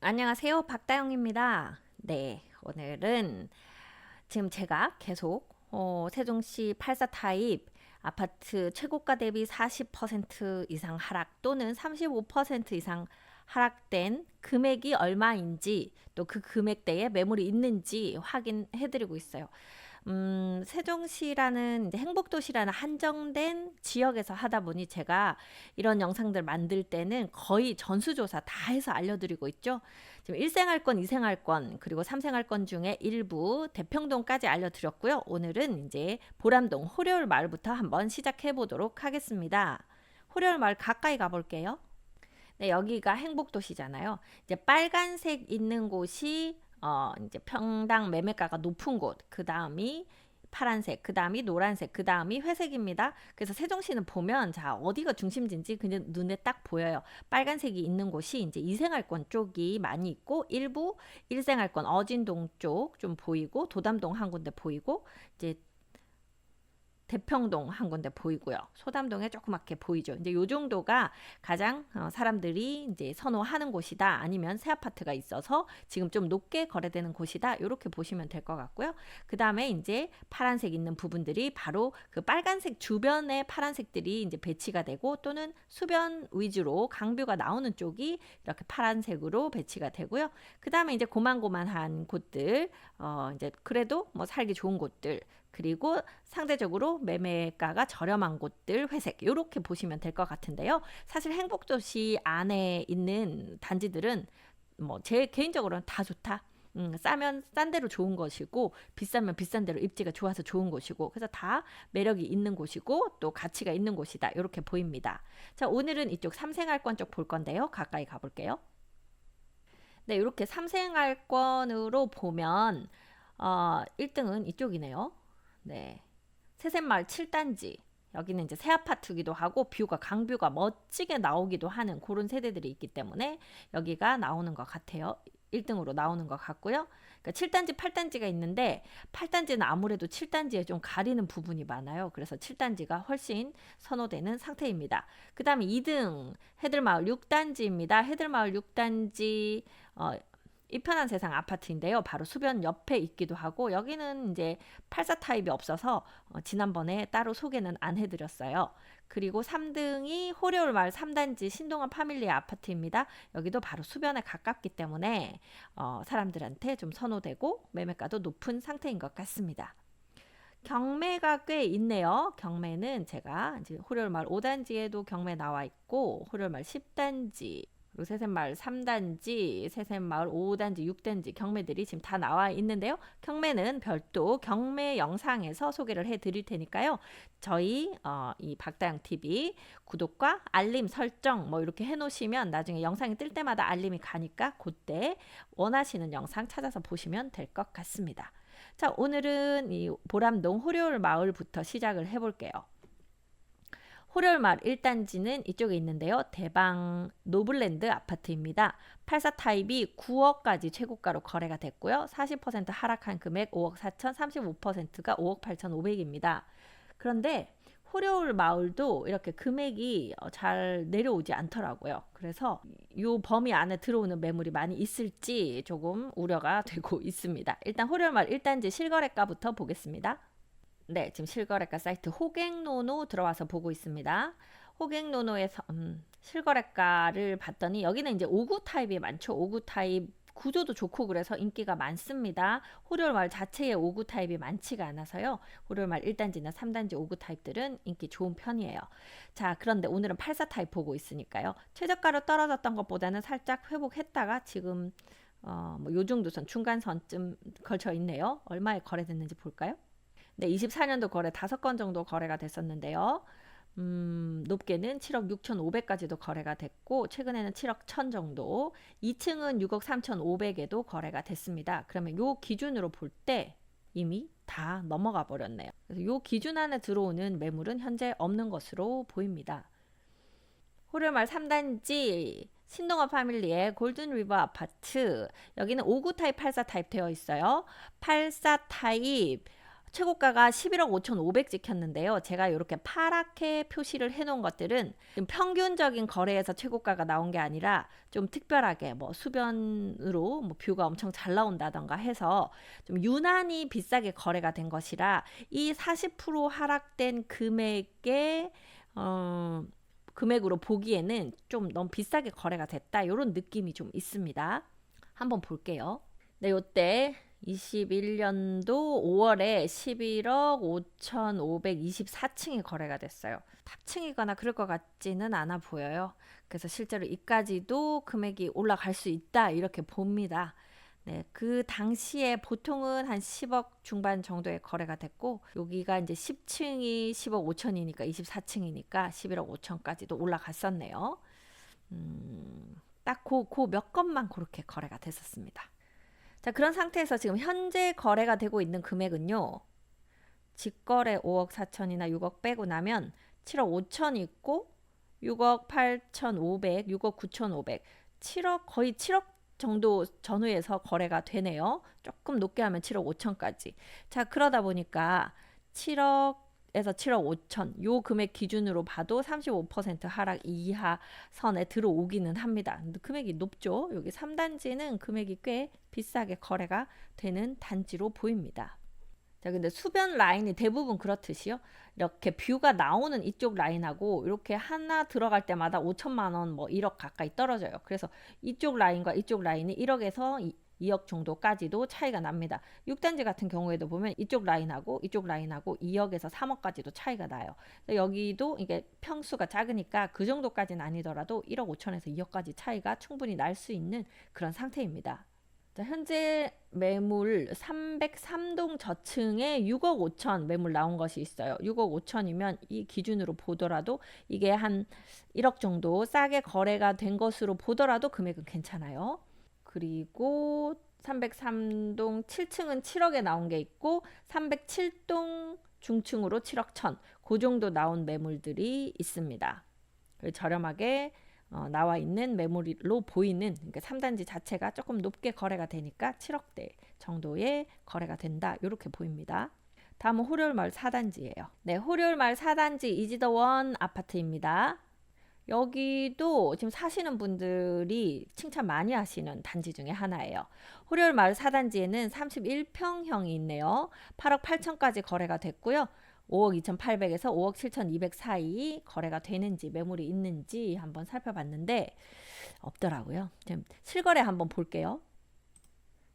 안녕하세요. 박다영입니다. 네, 오늘은 지금 제가 계속 세종시 84 타입 아파트 최고가 대비 40% 이상 하락 또는 35% 이상 하락된 금액이 얼마인지 또 그 금액대에 매물이 있는지 확인해드리고 있어요. 세종시라는 이제 행복도시라는 한정된 지역에서 하다 보니 제가 이런 영상들 만들 때는 거의 전수조사 다 해서 알려드리고 있죠. 지금 1생활권, 2생활권, 그리고 3생활권 중에 일부 대평동까지 알려드렸고요. 오늘은 이제 보람동 호려울 마을부터 한번 시작해 보도록 하겠습니다. 호려울 마을 가까이 가볼게요. 네, 여기가 행복도시잖아요. 이제 빨간색 있는 곳이 이제 평당 매매가가 높은 곳, 그 다음이 파란색, 그 다음이 노란색, 그 다음이 회색입니다. 그래서 세종시는 보면 자 어디가 중심지인지 그냥 눈에 딱 보여요. 빨간색이 있는 곳이 이제 2생활권 쪽이 많이 있고 일부 1생활권 어진동 쪽 좀 보이고 도담동 한 군데 보이고 이제 대평동 한 군데 보이고요. 소담동에 조그맣게 보이죠. 이제 요 정도가 가장 사람들이 이제 선호하는 곳이다. 아니면 새 아파트가 있어서 지금 좀 높게 거래되는 곳이다. 이렇게 보시면 될 것 같고요. 그 다음에 이제 파란색 있는 부분들이 바로 그 빨간색 주변에 파란색들이 이제 배치가 되고 또는 수변 위주로 강뷰가 나오는 쪽이 이렇게 파란색으로 배치가 되고요. 그 다음에 이제 고만고만한 곳들, 이제 그래도 뭐 살기 좋은 곳들, 그리고 상대적으로 매매가가 저렴한 곳들 회색 이렇게 보시면 될 것 같은데요. 사실 행복도시 안에 있는 단지들은 뭐 제 개인적으로는 다 좋다. 싸면 싼 대로 좋은 것이고 비싸면 비싼 대로 입지가 좋아서 좋은 곳이고 그래서 다 매력이 있는 곳이고 또 가치가 있는 곳이다 이렇게 보입니다. 자, 오늘은 이쪽 3생활권 쪽 볼 건데요. 가까이 가볼게요. 네, 이렇게 3생활권으로 보면 1등은 이쪽이네요. 네. 세샘마을 7단지. 여기는 이제 새 아파트기도 하고 뷰가 강뷰가 멋지게 나오기도 하는 그런 세대들이 있기 때문에 여기가 나오는 것 같아요. 1등으로 나오는 것 같고요. 그러니까 7단지, 8단지가 있는데 8단지는 아무래도 7단지에 좀 가리는 부분이 많아요. 그래서 7단지가 훨씬 선호되는 상태입니다. 그 다음에 2등 해들마을 6단지입니다. 해들마을 6단지 이 편한 세상 아파트인데요. 바로 수변 옆에 있기도 하고 여기는 이제 84 타입이 없어서 지난번에 따로 소개는 안 해드렸어요. 그리고 3등이 호려울 마을 3단지 신동원 파밀리 아파트입니다. 여기도 바로 수변에 가깝기 때문에 사람들한테 좀 선호되고 매매가도 높은 상태인 것 같습니다. 경매가 꽤 있네요. 경매는 제가 이제 호려울 마을 5단지에도 경매 나와 있고 호려울 마을 10단지 그리고 세샘마을 3단지, 세샘마을 5단지, 6단지 경매들이 지금 다 나와 있는데요. 경매는 별도 경매 영상에서 소개를 해드릴 테니까요. 저희 이 박다영 TV 구독과 알림 설정 뭐 이렇게 해놓으시면 나중에 영상이 뜰 때마다 알림이 가니까 그때 원하시는 영상 찾아서 보시면 될 것 같습니다. 자, 오늘은 이 보람동 호려울 마을부터 시작을 해볼게요. 호려울 마을 1단지는 이쪽에 있는데요. 대방 노블랜드 아파트입니다. 84 타입이 9억까지 최고가로 거래가 됐고요. 40% 하락한 금액 5억 4천, 35%가 5억 8천5백입니다. 그런데 호려울 마을도 이렇게 금액이 잘 내려오지 않더라고요. 그래서 이 범위 안에 들어오는 매물이 많이 있을지 조금 우려가 되고 있습니다. 일단 호려울 마을 1단지 실거래가부터 보겠습니다. 네, 지금 실거래가 사이트 호갱노노 들어와서 보고 있습니다. 호갱노노에서 실거래가를 봤더니 여기는 이제 5구 타입이 많죠. 5구 타입 구조도 좋고 그래서 인기가 많습니다. 호려울 마을 자체에 5구 타입이 많지가 않아서요. 호려울 마을 1단지나 3단지 5구 타입들은 인기 좋은 편이에요. 자, 그런데 오늘은 84 타입 보고 있으니까요. 최저가로 떨어졌던 것보다는 살짝 회복했다가 지금 뭐요 정도 선 중간선쯤 걸쳐 있네요. 얼마에 거래됐는지 볼까요? 네, 24년도 거래 5건 정도 거래가 됐었는데요. 높게는 7억 6,500까지도 거래가 됐고 최근에는 7억 1천 정도 2층은 6억 3,500에도 거래가 됐습니다. 그러면 요 기준으로 볼 때 이미 다 넘어가 버렸네요. 그래서 요 기준 안에 들어오는 매물은 현재 없는 것으로 보입니다. 호르마을 3단지 신동아 파밀리의 골든리버 아파트 여기는 5구 타입 84 타입 되어 있어요. 84 타입 최고가가 11억 5,500 찍혔는데요. 제가 이렇게 파랗게 표시를 해놓은 것들은 좀 평균적인 거래에서 최고가가 나온 게 아니라 좀 특별하게 뭐 수변으로 뭐 뷰가 엄청 잘 나온다던가 해서 좀 유난히 비싸게 거래가 된 것이라 이 40% 하락된 금액의 금액으로 보기에는 좀 너무 비싸게 거래가 됐다 이런 느낌이 좀 있습니다. 한번 볼게요. 네, 요때 21년도 5월에 11억 5,524층이 거래가 됐어요. 탑층이거나 그럴 것 같지는 않아 보여요. 그래서 실제로 이까지도 금액이 올라갈 수 있다 이렇게 봅니다. 네, 그 당시에 보통은 한 10억 중반 정도의 거래가 됐고 여기가 이제 10층이 10억 5천이니까 24층이니까 11억 5천까지도 올라갔었네요. 딱 그 몇 건만 그렇게 거래가 됐었습니다. 자, 그런 상태에서 지금 현재 거래가 되고 있는 금액은요. 직거래 5억 4천이나 6억 빼고 나면 7억 5천 있고 6억 8,500, 6억 9,500, 7억 거의 7억 정도 전후에서 거래가 되네요. 조금 높게 하면 7억 5천까지. 자, 그러다 보니까 7억에서 7억 5천 요 금액 기준으로 봐도 35% 하락 이하 선에 들어오기는 합니다. 근데 금액이 높죠. 여기 3단지는 금액이 꽤 비싸게 거래가 되는 단지로 보입니다. 자, 근데 수변 라인이 대부분 그렇듯이요. 이렇게 뷰가 나오는 이쪽 라인하고 이렇게 하나 들어갈 때마다 5천만 원, 뭐 1억 가까이 떨어져요. 그래서 이쪽 라인과 이쪽 라인이 1억에서 2억 정도까지도 차이가 납니다. 6단지 같은 경우에도 보면 이쪽 라인하고 2억에서 3억까지도 차이가 나요. 여기도 이게 평수가 작으니까 그 정도까지는 아니더라도 1억 5천에서 2억까지 차이가 충분히 날 수 있는 그런 상태입니다. 자, 현재 매물 303동 저층에 6억 5천 매물 나온 것이 있어요. 6억 5천이면 이 기준으로 보더라도 이게 한 1억 정도 싸게 거래가 된 것으로 보더라도 금액은 괜찮아요. 그리고 303동 7층은 7억에 나온 게 있고 307동 중층으로 7억 천 그 정도 나온 매물들이 있습니다. 저렴하게 나와 있는 매물로 보이는 그러니까 3단지 자체가 조금 높게 거래가 되니까 7억대 정도의 거래가 된다 이렇게 보입니다. 다음은 호려울마을 4단지예요. 네, 호려울마을 4단지 이지더원 아파트입니다. 여기도 지금 사시는 분들이 칭찬 많이 하시는 단지 중에 하나예요. 호려울마을 4단지에는 31평형이 있네요. 8억 8천까지 거래가 됐고요. 5억 2,800에서 5억 7,200 사이 거래가 되는지 매물이 있는지 한번 살펴봤는데 없더라고요. 지금 실거래 한번 볼게요.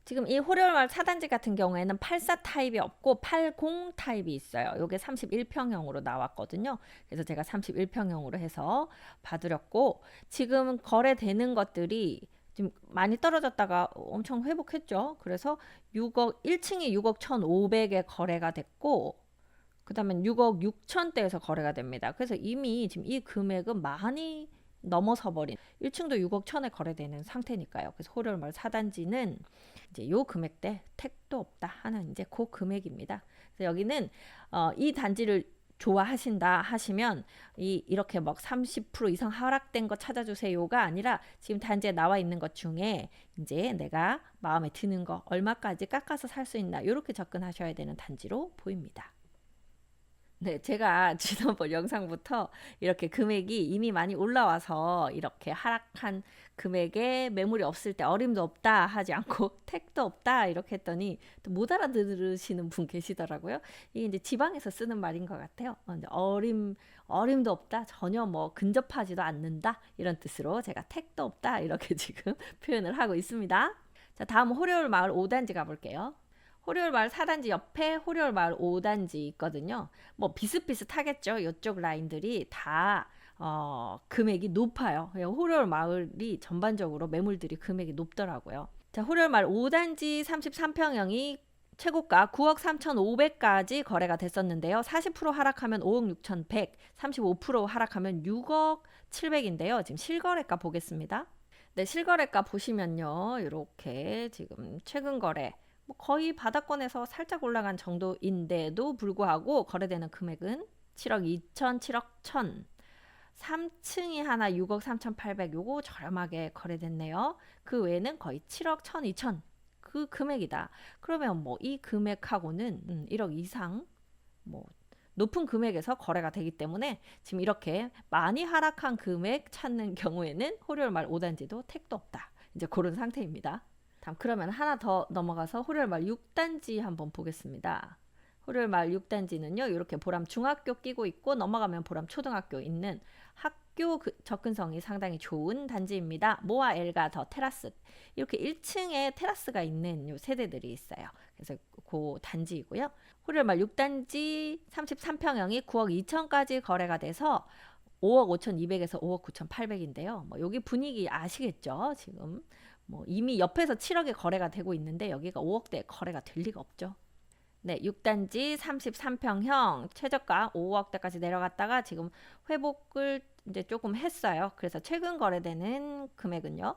지금 이 호려울마을 4단지 같은 경우에는 84 타입이 없고 80 타입이 있어요. 이게 31평형으로 나왔거든요. 그래서 제가 31평형으로 해서 봐드렸고 지금 거래되는 것들이 지금 많이 떨어졌다가 엄청 회복했죠. 그래서 1층이 6억 1,500에 거래가 됐고 그 다음에 6억 6천대에서 거래가 됩니다. 그래서 이미 지금 이 금액은 많이 넘어서 버린 1층도 6억 1천에 거래되는 상태니까요. 그래서 호려울마을 4단지는 이제 요 금액대 택도 없다 하는 이제 그 금액입니다. 그래서 여기는 이 단지를 좋아하신다 하시면 이렇게 막 30% 이상 하락된 거 찾아주세요가 아니라 지금 단지에 나와 있는 것 중에 이제 내가 마음에 드는 거 얼마까지 깎아서 살 수 있나 이렇게 접근하셔야 되는 단지로 보입니다. 네, 제가 지난번 영상부터 이렇게 금액이 이미 많이 올라와서 이렇게 하락한 금액에 매물이 없을 때 어림도 없다 하지 않고 택도 없다 이렇게 했더니 또 못 알아들으시는 분 계시더라고요. 이게 이제 지방에서 쓰는 말인 것 같아요. 근데 어림도 없다, 전혀 뭐 근접하지도 않는다 이런 뜻으로 제가 택도 없다 이렇게 지금 표현을 하고 있습니다. 자, 다음 호려울마을 5단지 가볼게요. 호려울마을 4단지 옆에 호려울마을 5단지 있거든요. 뭐 비슷비슷하겠죠. 이쪽 라인들이 다 금액이 높아요. 호려울마을이 전반적으로 매물들이 금액이 높더라고요. 자, 호려울마을 5단지 33평형이 최고가 9억 3,500까지 거래가 됐었는데요. 40% 하락하면 5억 6,100, 35% 하락하면 6억 700인데요. 지금 실거래가 보겠습니다. 네, 실거래가 보시면요. 이렇게 지금 최근 거래 뭐 거의 바닥권에서 살짝 올라간 정도인데도 불구하고 거래되는 금액은 7억 2천, 7억 1천 3층이 하나 6억 3,800 요거 저렴하게 거래됐네요. 그 외에는 거의 7억 1천, 2천 그 금액이다. 그러면 뭐 이 금액하고는 1억 이상 뭐 높은 금액에서 거래가 되기 때문에 지금 이렇게 많이 하락한 금액 찾는 경우에는 호리월 말 5단지도 택도 없다. 이제 그런 상태입니다. 다음 그러면 하나 더 넘어가서 호리월 말 6단지 한번 보겠습니다. 호리월 말 6단지는요. 이렇게 보람 중학교 끼고 있고 넘어가면 보람 초등학교 있는 학교 접근성이 상당히 좋은 단지입니다. 모아 엘가 더 테라스 이렇게 1층에 테라스가 있는 요 세대들이 있어요. 그래서 그 단지이고요. 호리월 말 6단지 33평형이 9억 2천까지 거래가 돼서 5억 5,200에서 5억 9,800인데요. 뭐 여기 분위기 아시겠죠? 지금 뭐 이미 옆에서 7억에 거래가 되고 있는데 여기가 5억대 거래가 될 리가 없죠. 네, 6단지 33평형 최저가 5억대까지 내려갔다가 지금 회복을 이제 조금 했어요. 그래서 최근 거래되는 금액은요.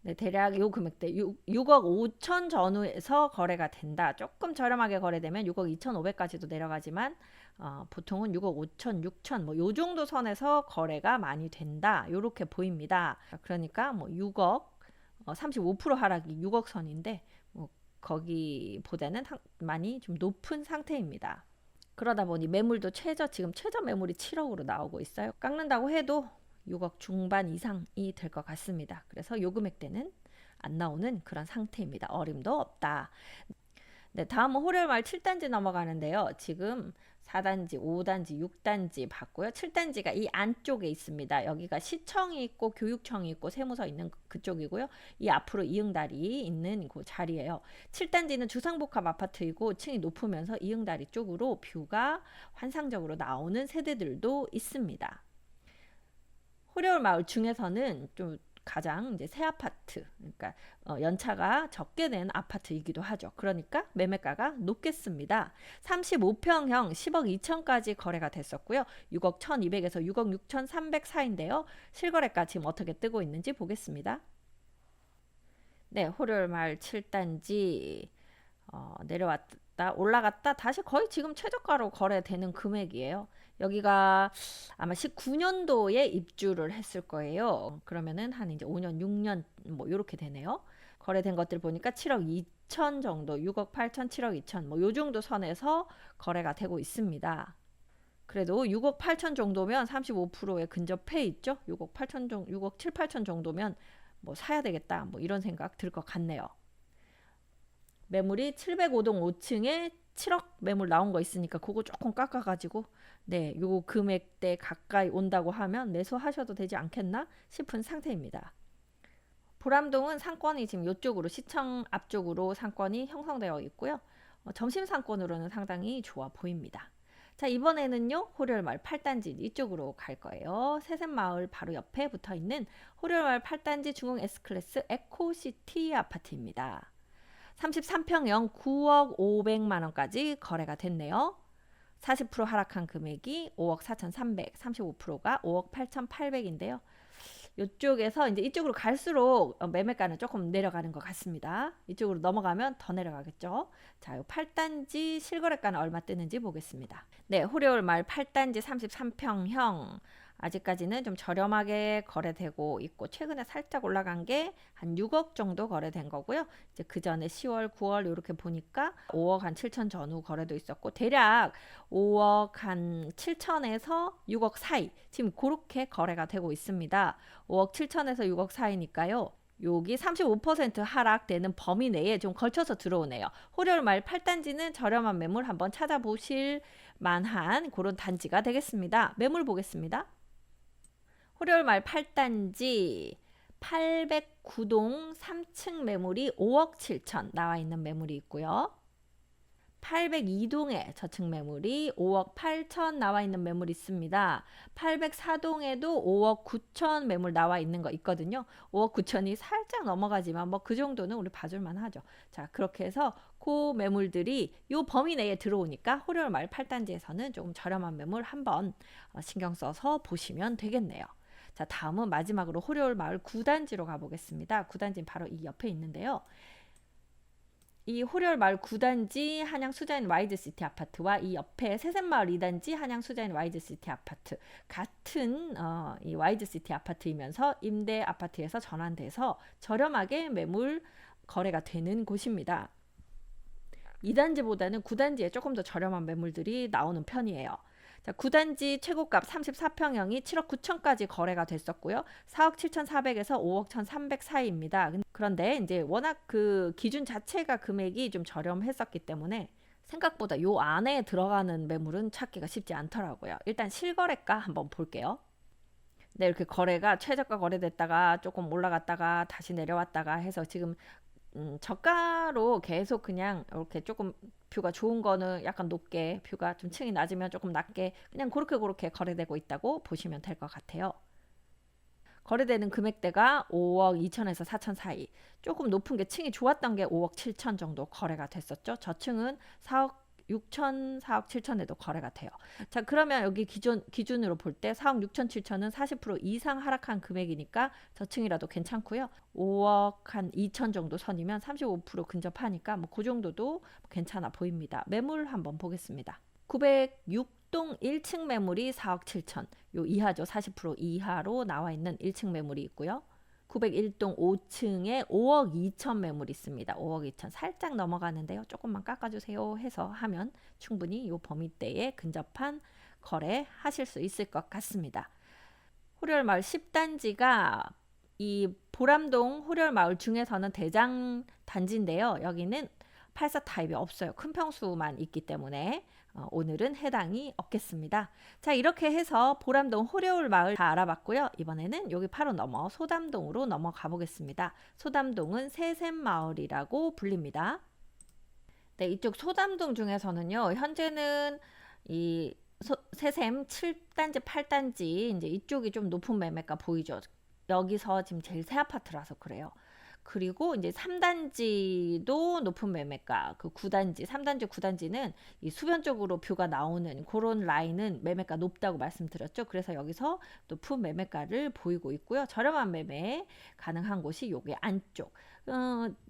네, 대략 요 금액대 6억 5천 전후에서 거래가 된다. 조금 저렴하게 거래되면 6억 2,500까지도 내려가지만 보통은 6억 5천, 6천 뭐 요 정도 선에서 거래가 많이 된다. 요렇게 보입니다. 그러니까 뭐 6억 35% 하락이 6억 선인데 뭐 거기보다는 많이 좀 높은 상태입니다. 그러다 보니 매물도 지금 최저 매물이 7억으로 나오고 있어요. 깎는다고 해도 6억 중반 이상이 될 것 같습니다. 그래서 요 금액대는 안 나오는 그런 상태입니다. 어림도 없다. 네, 다음은 호리월 말 7단지 넘어가는데요. 지금 4단지, 5단지, 6단지 봤고요. 7단지가 이 안쪽에 있습니다. 여기가 시청이 있고 교육청이 있고 세무서 있는 그쪽이고요. 이 앞으로 이응다리 있는 그 자리예요. 7단지는 주상복합 아파트이고 층이 높으면서 이응다리 쪽으로 뷰가 환상적으로 나오는 세대들도 있습니다. 호리월 마을 중에서는 좀 가장 이제 새 아파트, 그러니까 연차가 적게 된 아파트이기도 하죠. 그러니까 매매가가 높겠습니다. 35평형 10억 2천까지 거래가 됐었고요. 6억 1,200에서 6억 6,300 사이인데요. 실거래가 지금 어떻게 뜨고 있는지 보겠습니다. 네, 호리월 마을 7단지 내려왔다 올라갔다 다시 거의 지금 최저가로 거래되는 금액이에요. 여기가 아마 19년도에 입주를 했을 거예요. 그러면은 한 이제 5년, 6년 뭐 이렇게 되네요. 거래된 것들 보니까 7억 2천 정도, 6억 8천, 7억 2천 뭐 요 정도 선에서 거래가 되고 있습니다. 그래도 6억 8천 정도면 35%에 근접해 있죠. 6억 8천 정도, 6억 7, 8천 정도면 뭐 사야 되겠다. 뭐 이런 생각 들 것 같네요. 매물이 705동 5층에 7억 매물 나온 거 있으니까 그거 조금 깎아가지고 네, 요 금액대 가까이 온다고 하면 매수하셔도 되지 않겠나 싶은 상태입니다. 보람동은 상권이 지금 이쪽으로 시청 앞쪽으로 상권이 형성되어 있고요. 점심 상권으로는 상당히 좋아 보입니다. 자, 이번에는요. 호리월마을 8단지 이쪽으로 갈 거예요. 새샘마을 바로 옆에 붙어 있는 호리월마을 8단지 중흥 S클래스 에코시티 아파트입니다. 33평형 9억 500만 원까지 거래가 됐네요. 40% 하락한 금액이 5억 4,300, 35%가 5억 8,800인데요. 이쪽에서 이제 이쪽으로 갈수록 매매가는 조금 내려가는 것 같습니다. 이쪽으로 넘어가면 더 내려가겠죠. 자, 이 8단지 실거래가는 얼마 뜨는지 보겠습니다. 네, 호리월 말 8단지 33평형 아직까지는 좀 저렴하게 거래되고 있고 최근에 살짝 올라간 게 한 6억 정도 거래된 거고요. 이제 그 전에 10월, 9월 이렇게 보니까 5억 한 7천 전후 거래도 있었고 대략 5억 한 7천에서 6억 사이 지금 그렇게 거래가 되고 있습니다. 5억 7천에서 6억 사이니까요. 여기 35% 하락되는 범위 내에 좀 걸쳐서 들어오네요. 호리월 말 8단지는 저렴한 매물 한번 찾아보실 만한 그런 단지가 되겠습니다. 매물 보겠습니다. 호리월 말 8단지 809동 3층 매물이 5억 7천 나와 있는 매물이 있고요. 802동에 저층 매물이 5억 8천 나와 있는 매물이 있습니다. 804동에도 5억 9천 매물 나와 있는 거 있거든요. 5억 9천이 살짝 넘어가지만 뭐 그 정도는 우리 봐줄만 하죠. 자, 그렇게 해서 그 매물들이 요 범위 내에 들어오니까 호리월 말 8단지에서는 조금 저렴한 매물 한번 신경 써서 보시면 되겠네요. 자, 다음은 마지막으로 호리월 마을 9단지로 가보겠습니다. 9단지는 바로 이 옆에 있는데요. 이 호리월 마을 9단지 한양 수자인 와이드시티 아파트와 이 옆에 새샘마을 2단지 한양 수자인 와이드시티 아파트 같은 이 와이드시티 아파트이면서 임대 아파트에서 전환돼서 저렴하게 매물 거래가 되는 곳입니다. 2단지보다는 9단지에 조금 더 저렴한 매물들이 나오는 편이에요. 자, 9단지 최고값 34평형이 7억 9천까지 거래가 됐었고요. 4억 7,400에서 5억 1,300 사이입니다. 그런데 이제 워낙 그 기준 자체가 금액이 좀 저렴했었기 때문에 생각보다 요 안에 들어가는 매물은 찾기가 쉽지 않더라고요. 일단 실거래가 한번 볼게요. 네, 이렇게 거래가 최저가 거래됐다가 조금 올라갔다가 다시 내려왔다가 해서 지금 저가로 계속 그냥 이렇게 조금 뷰가 좋은 거는 약간 높게, 뷰가 좀 층이 낮으면 조금 낮게 그냥 그렇게 거래되고 있다고 보시면 될 것 같아요. 거래되는 금액대가 5억 2천에서 4천 사이, 조금 높은 게 층이 좋았던 게 5억 7천 정도 거래가 됐었죠. 저층은 4억 6천, 4억 7천에도 거래가 돼요. 자, 그러면 여기 기준으로 볼 때 4억 6천 7천은 40% 이상 하락한 금액이니까 저층이라도 괜찮고요. 5억 한 2천 정도 선이면 35% 근접하니까 뭐 그 정도도 괜찮아 보입니다. 매물 한번 보겠습니다. 906동 1층 매물이 4억 7천, 요 이하죠. 40% 이하로 나와 있는 1층 매물이 있고요. 901동 5층에 5억 2천 매물 있습니다. 5억 2천 살짝 넘어가는데요. 조금만 깎아주세요 해서 하면 충분히 이 범위대에 근접한 거래 하실 수 있을 것 같습니다. 호렬마을 10단지가 이 보람동 호렬마을 중에서는 대장 단지인데요. 여기는 84 타입이 없어요. 큰 평수만 있기 때문에 오늘은 해당이 없겠습니다. 자, 이렇게 해서 보람동 호려울마을 다 알아봤고요. 이번에는 여기 바로 넘어 소담동으로 넘어가 보겠습니다. 소담동은 새샘마을이라고 불립니다. 네, 이쪽 소담동 중에서는요. 현재는 이 새샘 7단지, 8단지 이제 이쪽이 좀 높은 매매가 보이죠. 여기서 지금 제일 새 아파트라서 그래요. 그리고 이제 3단지도 높은 매매가, 그 9단지, 3단지, 9단지는 이 수변적으로 뷰가 나오는 그런 라인은 매매가 높다고 말씀드렸죠. 그래서 여기서 높은 매매가를 보이고 있고요. 저렴한 매매 가능한 곳이 요게 안쪽.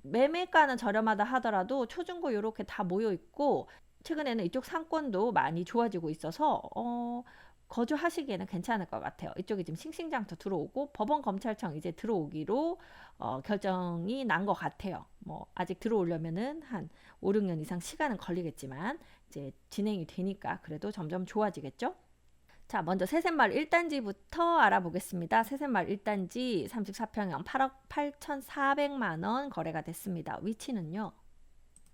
매매가는 저렴하다 하더라도 초중고 이렇게 다 모여 있고 최근에는 이쪽 상권도 많이 좋아지고 있어서 거주하시기에는 괜찮을 것 같아요. 이쪽에 지금 싱싱장터 들어오고 법원 검찰청 이제 들어오기로 결정이 난 것 같아요. 뭐 아직 들어오려면은 한 5, 6년 이상 시간은 걸리겠지만 이제 진행이 되니까 그래도 점점 좋아지겠죠? 자, 먼저 새샘마을 1단지부터 알아보겠습니다. 새샘마을 1단지 34평형 8억 8,400만 원 거래가 됐습니다. 위치는요.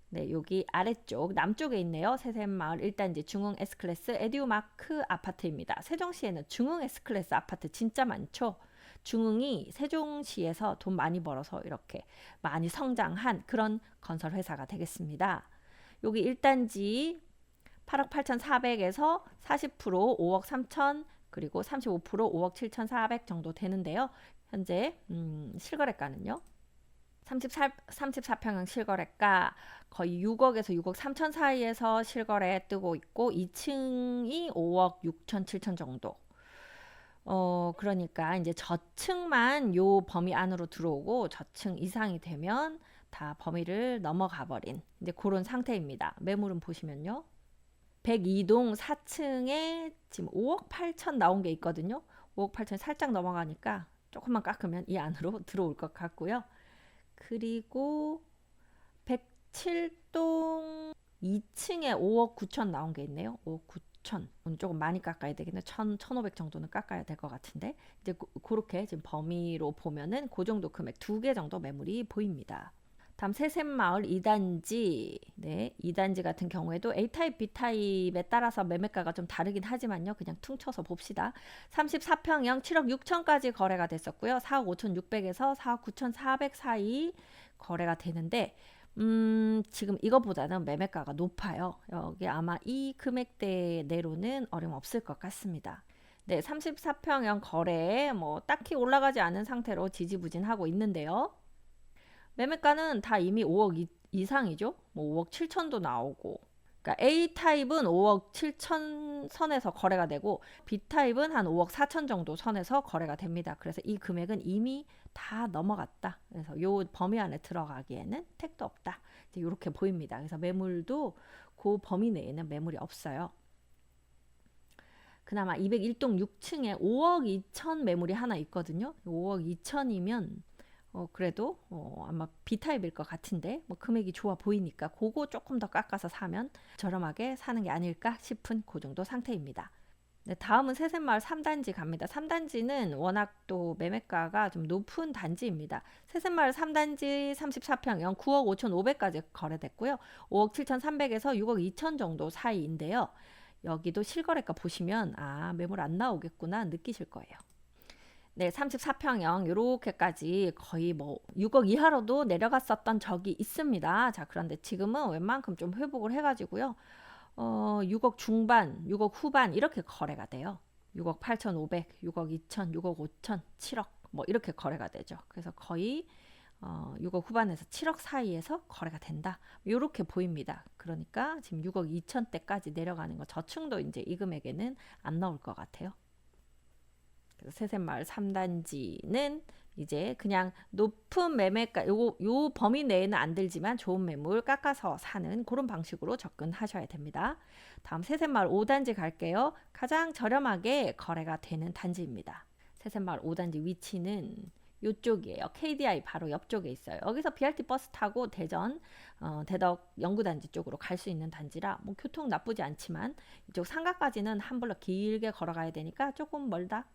네, 여기 아래쪽 남쪽에 있네요. 새샘마을 1단지 중흥 S클래스 에듀마크 아파트입니다. 세종시에는 중흥 S클래스 아파트 진짜 많죠. 중흥이 세종시에서 돈 많이 벌어서 이렇게 많이 성장한 그런 건설 회사가 되겠습니다. 여기 1단지 8억 8,400에서 40% 5억 3천, 그리고 35% 5억 7,400 정도 되는데요. 현재 실거래가는요. 34평형 실거래가 거의 6억에서 6억 3천 사이에서 실거래 뜨고 있고 2층이 5억 6천 7천 정도. 그러니까 이제 저층만 요 범위 안으로 들어오고 저층 이상이 되면 다 범위를 넘어가 버린 이제 그런 상태입니다. 매물은 보시면요. 102동 4층에 지금 5억 8천 나온 게 있거든요. 5억 8천 살짝 넘어가니까 조금만 깎으면 이 안으로 들어올 것 같고요. 그리고 107동 2층에 5억 9천 나온 게 있네요. 5억 9천. 오늘 조금 많이 깎아야 되겠네. 1,500 정도는 깎아야 될 것 같은데. 이제 그렇게 지금 범위로 보면은 그 정도 금액 2개 정도 매물이 보입니다. 다음 새샘마을 2단지. 네, 2단지 같은 경우에도 A타입, B타입에 따라서 매매가가 좀 다르긴 하지만요. 그냥 퉁쳐서 봅시다. 34평형 7억 6천까지 거래가 됐었고요. 4억 5천 6백에서 4억 9천 4백 사이 거래가 되는데 지금 이거보다는 매매가가 높아요. 여기 아마 이 금액대 내로는 어림없을 것 같습니다. 네, 34평형 거래에 뭐 딱히 올라가지 않은 상태로 지지부진하고 있는데요. 매매가는 다 이미 5억 이상이죠. 뭐 5억 7천도 나오고. 그러니까 A타입은 5억 7천 선에서 거래가 되고 B타입은 한 5억 4천 정도 선에서 거래가 됩니다. 그래서 이 금액은 이미 다 넘어갔다. 그래서 요 범위 안에 들어가기에는 택도 없다. 이제 이렇게 보입니다. 그래서 매물도 그 범위 내에는 매물이 없어요. 그나마 201동 6층에 5억 2천 매물이 하나 있거든요. 5억 2천이면 그래도 아마 B타입일 것 같은데 뭐 금액이 좋아 보이니까 그거 조금 더 깎아서 사면 저렴하게 사는 게 아닐까 싶은 그 정도 상태입니다. 네, 다음은 세셋마을 3단지 갑니다. 3단지는 워낙 또 매매가가 좀 높은 단지입니다. 세셋마을 3단지 34평형 9억 5,500까지 거래됐고요. 5억 7,300에서 6억 2천 정도 사이인데요. 여기도 실거래가 보시면 매물 안 나오겠구나 느끼실 거예요. 네, 34평형 이렇게까지 거의 뭐 6억 이하로도 내려갔었던 적이 있습니다. 자, 그런데 지금은 웬만큼 좀 회복을 해가지고요. 6억 중반, 6억 후반 이렇게 거래가 돼요. 6억 8,500, 6억 2천, 6억 5천, 7억 뭐 이렇게 거래가 되죠. 그래서 거의 6억 후반에서 7억 사이에서 거래가 된다. 이렇게 보입니다. 그러니까 지금 6억 2천대까지 내려가는 거 저층도 이제 이 금액에는 안 나올 것 같아요. 그래서 세셋마을 3단지는 이제 그냥 높은 매매가 요 범위 내에는 안 들지만 좋은 매물 깎아서 사는 그런 방식으로 접근하셔야 됩니다. 다음 세셋마을 5단지 갈게요. 가장 저렴하게 거래가 되는 단지입니다. 세셋마을 5단지 위치는 이쪽이에요. KDI 바로 옆쪽에 있어요. 여기서 BRT 버스 타고 대전 대덕 연구단지 쪽으로 갈 수 있는 단지라 뭐 교통 나쁘지 않지만 이쪽 상가까지는 한 블럭 길게 걸어가야 되니까 조금 멀다.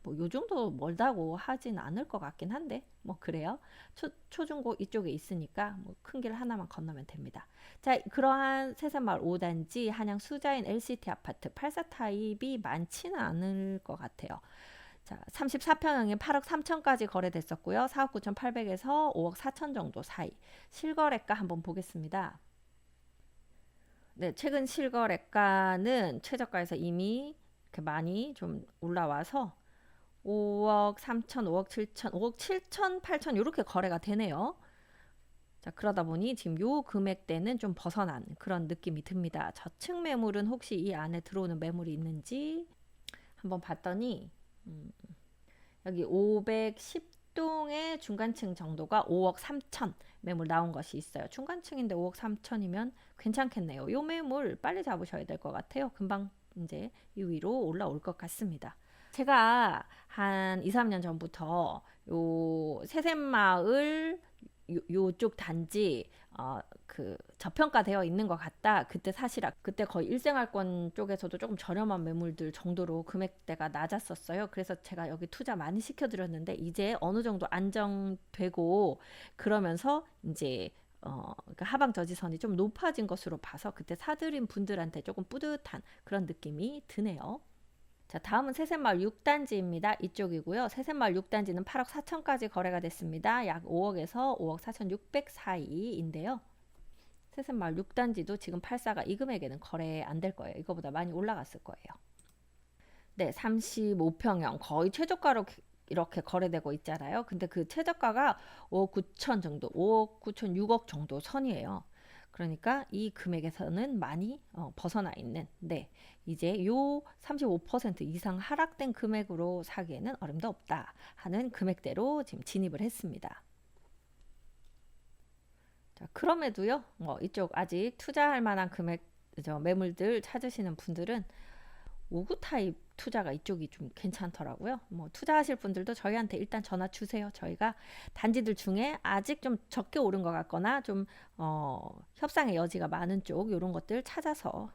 뭐 요 정도 멀다고 하진 않을 것 같긴 한데 뭐 그래요. 초중고 이쪽에 있으니까 뭐 큰 길 하나만 건너면 됩니다. 자, 그러한 세셋마을 5단지 한양 수자인 LCT 아파트 84 타입이 많지는 않을 것 같아요. 자, 34평형이 8억 3천까지 거래됐었고요. 4억 9,800에서 5억 4천 정도 사이. 실거래가 한번 보겠습니다. 네, 최근 실거래가는 최저가에서 이미 이렇게 많이 좀 올라와서 5억 3천, 5억 7천, 5억 7천, 8천 이렇게 거래가 되네요. 자, 그러다 보니 지금 요 금액대는 좀 벗어난 그런 느낌이 듭니다. 저층 매물은 혹시 이 안에 들어오는 매물이 있는지 한번 봤더니 여기 510동의 중간층 정도가 5억 3천 매물 나온 것이 있어요. 중간층인데 5억 3천이면 괜찮겠네요. 요 매물 빨리 잡으셔야 될 것 같아요. 금방 이제 이 위로 올라올 것 같습니다. 제가 한 2, 3년 전부터 요 세셋마을 요쪽 단지 그 저평가되어 있는 것 같다. 그때 사실 그때 거의 일생활권 쪽에서도 조금 저렴한 매물들 정도로 금액대가 낮았었어요. 그래서 제가 여기 투자 많이 시켜드렸는데 이제 어느 정도 안정되고 그러면서 이제 그러니까 하방 저지선이 좀 높아진 것으로 봐서 그때 사들인 분들한테 조금 뿌듯한 그런 느낌이 드네요. 자, 다음은 세셋마을 6단지입니다. 이쪽이고요. 세셋마을 6단지는 8억 4천까지 거래가 됐습니다. 약 5억에서 5억 4,600 사이인데요. 세셋마을 6단지도 지금 84가 이 금액에는 거래 안 될 거예요. 이거보다 많이 올라갔을 거예요. 네, 35평형 거의 최저가로 이렇게 거래되고 있잖아요. 근데 그 최저가가 5억 9천 정도, 5억 9천, 6억 정도 선이에요. 그러니까 이 금액에서는 많이 벗어나 있는 이제 요 35% 이상 하락된 금액으로 사기에는 어림도 없다 하는 금액대로 지금 진입을 했습니다. 자, 그럼에도요 이쪽 아직 투자할 만한 금액 매물들 찾으시는 분들은 5구 타입 투자가 이쪽이 좀 괜찮더라고요. 뭐 투자하실 분들도 저희한테 일단 전화 주세요. 저희가 단지들 중에 아직 좀 적게 오른 것 같거나 좀 협상의 여지가 많은 쪽 이런 것들 찾아서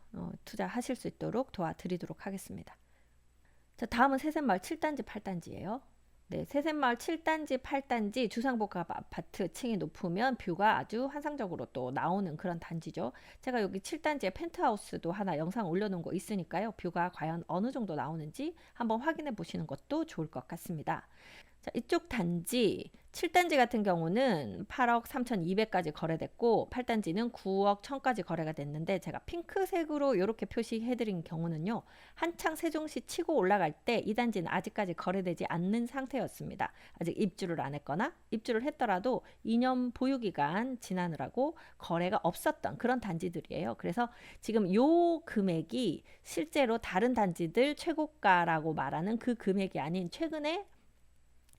투자하실 수 있도록 도와드리도록 하겠습니다. 자, 다음은 세셋마을 7단지 8단지예요. 네, 세셋마을 7단지, 8단지 주상복합 아파트 층이 높으면 뷰가 아주 환상적으로 또 나오는 그런 단지죠. 제가 여기 7단지에 펜트하우스도 하나 영상 올려놓은 거 있으니까요. 뷰가 과연 어느 정도 나오는지 한번 확인해 보시는 것도 좋을 것 같습니다. 자, 이쪽 단지 7단지 같은 경우는 8억 3,200까지 거래됐고 8단지는 9억 1,000까지 거래가 됐는데 제가 핑크색으로 이렇게 표시해드린 경우는요. 한창 세종시 치고 올라갈 때 이 단지는 아직까지 거래되지 않는 상태였습니다. 아직 입주를 안 했거나 입주를 했더라도 2년 보유기간 지나느라고 거래가 없었던 그런 단지들이에요. 그래서 지금 요 금액이 실제로 다른 단지들 최고가라고 말하는 그 금액이 아닌 최근에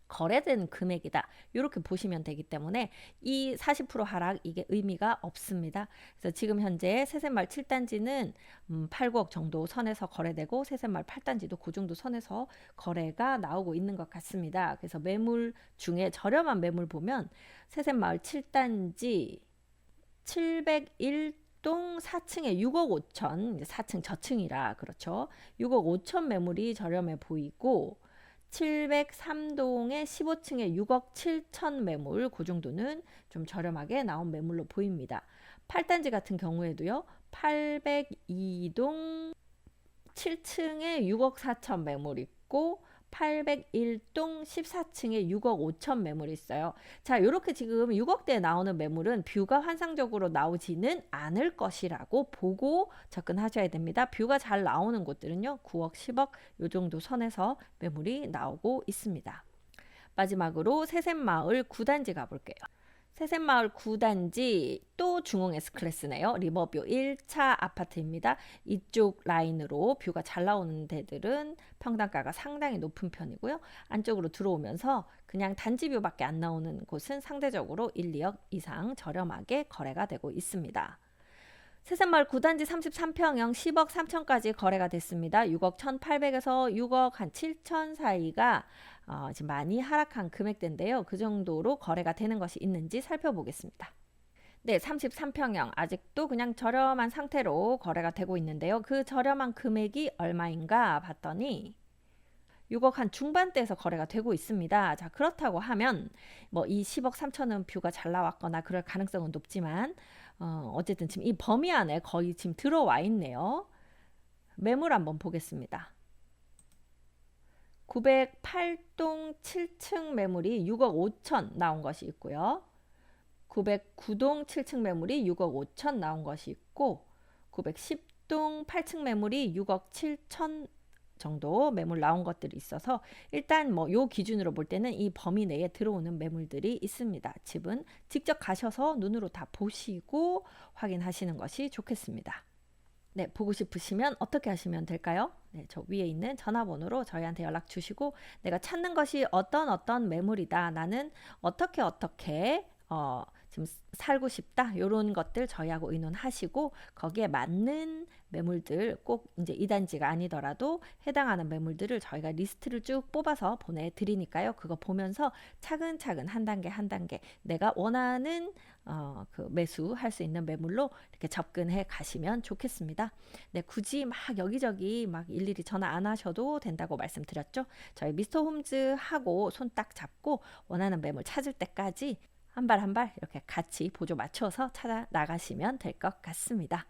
거래된 금액이다. 이렇게 보시면 되기 때문에 이 40% 하락 이게 의미가 없습니다. 그래서 지금 현재 새샘마을 7단지는 8, 9억 정도 선에서 거래되고 새샘마을 8단지도 그 정도 선에서 거래가 나오고 있는 것 같습니다. 그래서 매물 중에 저렴한 매물 보면 새샘마을 7단지 701동 4층에 6억 5천, 4층 저층이라 그렇죠. 6억 5천 매물이 저렴해 보이고 703동의 15층에 6억 7천 매물, 그 정도는 좀 저렴하게 나온 매물로 보입니다. 8단지 같은 경우에도요. 802동 7층에 6억 4천 매물 있고 801동 14층에 6억 5천 매물이 있어요. 자, 이렇게 지금 6억대에 나오는 매물은 뷰가 환상적으로 나오지는 않을 것이라고 보고 접근하셔야 됩니다. 뷰가 잘 나오는 곳들은요. 9억, 10억 요 정도 선에서 매물이 나오고 있습니다. 마지막으로 새샘마을 9단지 가볼게요. 새샘마을 9단지 또 중흥 S클래스네요. 리버뷰 1차 아파트입니다. 이쪽 라인으로 뷰가 잘 나오는 데들은 평당가가 상당히 높은 편이고요. 안쪽으로 들어오면서 그냥 단지 뷰밖에 안 나오는 곳은 상대적으로 1, 2억 이상 저렴하게 거래가 되고 있습니다. 새샘마을 9단지 33평형 10억 3천까지 거래가 됐습니다. 6억 1,800에서 6억 한 7천 사이가 지금 많이 하락한 금액대인데요. 그 정도로 거래가 되는 것이 있는지 살펴보겠습니다. 네, 33평형 아직도 그냥 저렴한 상태로 거래가 되고 있는데요. 그 저렴한 금액이 얼마인가 봤더니 6억 한 중반대에서 거래가 되고 있습니다. 자, 그렇다고 하면 뭐 이 10억 3천은 뷰가 잘 나왔거나 그럴 가능성은 높지만 어쨌든 지금 이 범위 안에 거의 지금 들어와 있네요. 매물 한번 보겠습니다. 908동 7층 매물이 6억 5천 나온 것이 있고요. 909동 7층 매물이 6억 5천 나온 것이 있고 910동 8층 매물이 6억 7천 정도 매물 나온 것들이 있어서 일단 뭐 요 기준으로 볼 때는 이 범위 내에 들어오는 매물들이 있습니다. 집은 직접 가셔서 눈으로 다 보시고 확인하시는 것이 좋겠습니다. 네, 보고 싶으시면 어떻게 하시면 될까요? 네, 저 위에 있는 전화번호로 저희한테 연락 주시고 내가 찾는 것이 어떤 매물이다. 나는 어떻게 지금 살고 싶다. 이런 것들 저희하고 의논하시고 거기에 맞는 매물들 꼭 이제 2단지가 아니더라도 해당하는 매물들을 저희가 리스트를 쭉 뽑아서 보내드리니까요. 그거 보면서 차근차근 한 단계 한 단계 내가 원하는 그 매수할 수 있는 매물로 이렇게 접근해 가시면 좋겠습니다. 네, 굳이 막 여기저기 막 일일이 전화 안 하셔도 된다고 말씀드렸죠. 저희 미스터 홈즈하고 손 딱 잡고 원하는 매물 찾을 때까지 한 발 한 발 이렇게 같이 보조 맞춰서 찾아 나가시면 될 것 같습니다.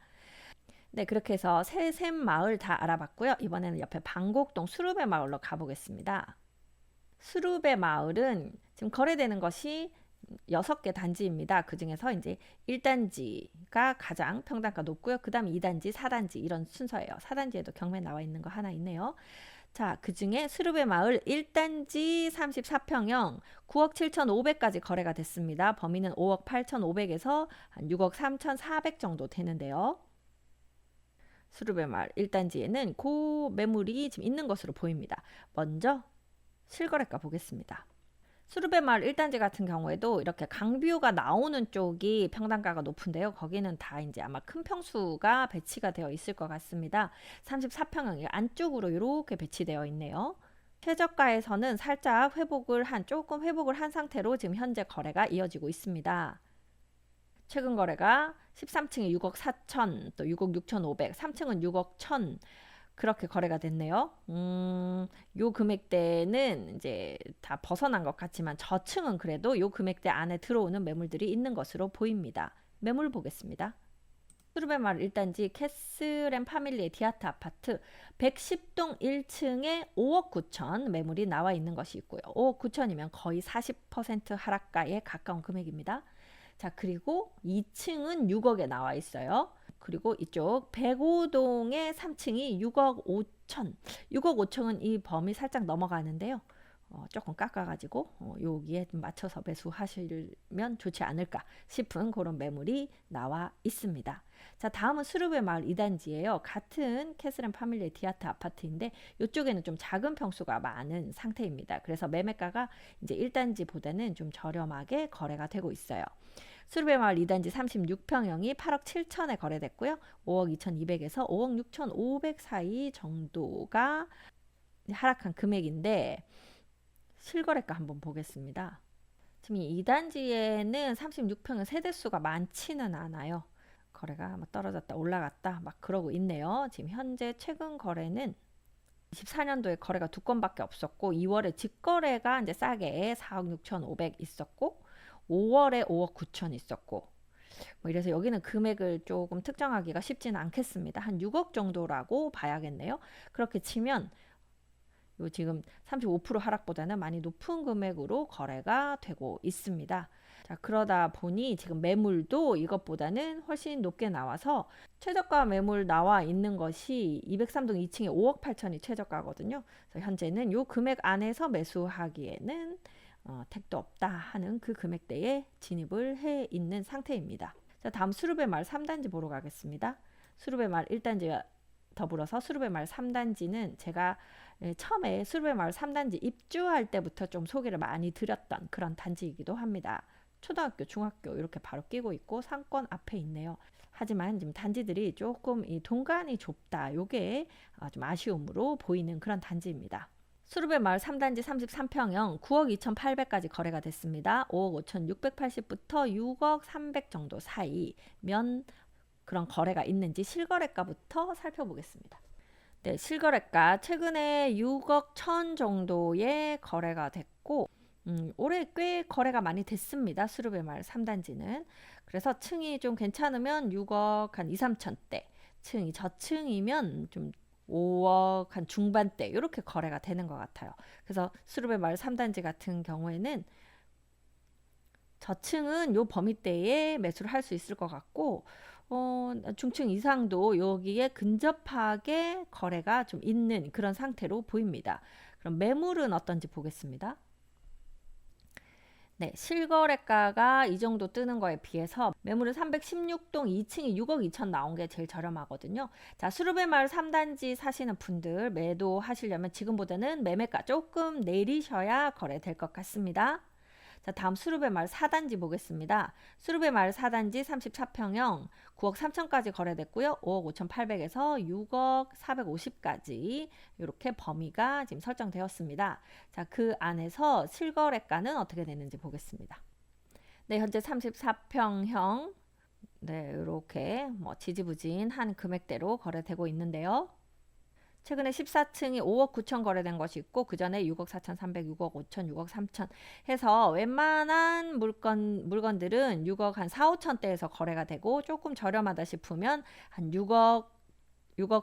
네, 그렇게 해서 새샘마을 다 알아봤고요. 이번에는 옆에 방곡동 수루배 마을로 가보겠습니다. 수루배 마을은 지금 거래되는 것이 6개 단지입니다. 그 중에서 이제 1단지가 가장 평당가 높고요. 그 다음 2단지, 4단지 이런 순서예요. 4단지에도 경매 나와 있는 거 하나 있네요. 자, 그 중에 수루배 마을 1단지 34평형 9억 7,500까지 거래가 됐습니다. 범위는 5억 8,500에서 한 6억 3,400 정도 되는데요. 수루배 마을 1단지에는 그 매물이 지금 있는 것으로 보입니다. 먼저 실거래가 보겠습니다. 수루배 마을 1단지 같은 경우에도 이렇게 강뷰가 나오는 쪽이 평당가가 높은데요. 거기는 다 이제 아마 큰 평수가 배치가 되어 있을 것 같습니다. 34평형이 안쪽으로 이렇게 배치되어 있네요. 최저가에서는 살짝 조금 회복을 한 상태로 지금 현재 거래가 이어지고 있습니다. 최근 거래가 13층에 6억 4천, 또 6억 6,500, 3층은 6억 1천 그렇게 거래가 됐네요. 요 금액대는 이제 다 벗어난 것 같지만 저층은 그래도 요 금액대 안에 들어오는 매물들이 있는 것으로 보입니다. 매물 보겠습니다. 수루배 마을 1단지 캐슬앤 파밀리의 디아트 아파트 110동 1층에 5억 9천 매물이 나와 있는 것이 있고요. 5억 9천이면 거의 40% 하락가에 가까운 금액입니다. 자, 그리고 2층은 6억에 나와 있어요. 그리고 이쪽 105동의 3층이 6억 5천. 6억 5천은 이 범위 살짝 넘어가는데요. 조금 깎아가지고 여기에 좀 맞춰서 매수하시면 좋지 않을까 싶은 그런 매물이 나와 있습니다. 자, 다음은 수르베 마을 2단지예요. 같은 캐슬앤 파밀리의 디아트 아파트인데 이쪽에는 좀 작은 평수가 많은 상태입니다. 그래서 매매가가 이제 1단지보다는 좀 저렴하게 거래가 되고 있어요. 수르베 마을 2단지 36평형이 8억 7천에 거래됐고요. 5억 2,200에서 5억 6,500 사이 정도가 하락한 금액인데 실거래가 한번 보겠습니다. 지금 이 2단지에는 36평의 세대수가 많지는 않아요. 거래가 막 떨어졌다 올라갔다 막 그러고 있네요. 지금 현재 최근 거래는 24년도에 거래가 2건밖에 없었고 2월에 직거래가 이제 싸게 4억 6,500 있었고 5월에 5억 9천 있었고 뭐 이래서 여기는 금액을 조금 특정하기가 쉽지는 않겠습니다. 한 6억 정도라고 봐야겠네요. 그렇게 치면 요 지금 35% 하락보다는 많이 높은 금액으로 거래가 되고 있습니다. 자, 그러다 보니 지금 매물도 이것보다는 훨씬 높게 나와서 최저가 매물 나와 있는 것이 203동 2층에 5억 8천이 최저가거든요. 그래서 현재는 요 금액 안에서 매수하기에는 택도 없다 하는 그 금액대에 진입을 해 있는 상태입니다. 자, 다음 수르베 마을 3단지 보러 가겠습니다. 수르베 마을 1단지와 더불어서 수르베 마을 3단지는 제가 처음에 수르베 마을 3단지 입주할 때부터 좀 소개를 많이 드렸던 그런 단지이기도 합니다. 초등학교, 중학교 이렇게 바로 끼고 있고 상권 앞에 있네요. 하지만 지금 단지들이 조금 이 동간이 좁다. 요게 좀 아쉬움으로 보이는 그런 단지입니다. 수르베 마을 3단지 33평형 9억 2,800까지 거래가 됐습니다. 5억 5,680부터 6억 300 정도 사이면 그런 거래가 있는지 실거래가부터 살펴보겠습니다. 네, 실거래가 최근에 6억 1천 정도의 거래가 됐고 올해 꽤 거래가 많이 됐습니다. 수르베 마을 3단지는. 그래서 층이 좀 괜찮으면 6억 한 2, 3천대, 층이 저층이면 좀 5억 한 중반대 이렇게 거래가 되는 것 같아요. 그래서 수르베 마을 3단지 같은 경우에는 저층은 요 범위대에 매수를 할 수 있을 것 같고 중층 이상도 여기에 근접하게 거래가 좀 있는 그런 상태로 보입니다. 그럼 매물은 어떤지 보겠습니다. 네, 실거래가가 이 정도 뜨는 거에 비해서 매물은 316동 2층이 6억 2천 나온 게 제일 저렴하거든요. 자, 수르베 마을 3단지 사시는 분들 매도하시려면 지금보다는 매매가 조금 내리셔야 거래될 것 같습니다. 자, 다음 수르베 마을 4단지 보겠습니다. 수르베 마을 4단지 34평형 9억 3천까지 거래됐고요. 5억 5,800에서 6억 450까지 이렇게 범위가 지금 설정되었습니다. 자, 그 안에서 실거래가는 어떻게 되는지 보겠습니다. 네, 현재 34평형 네, 이렇게 뭐 지지부진한 금액대로 거래되고 있는데요. 최근에 14층이 5억 9천 거래된 것이 있고 그 전에 6억 4천 3백, 6억 5천, 6억 3천 해서 웬만한 물건들은 6억 한 4, 5천대에서 거래가 되고 조금 저렴하다 싶으면 한 6억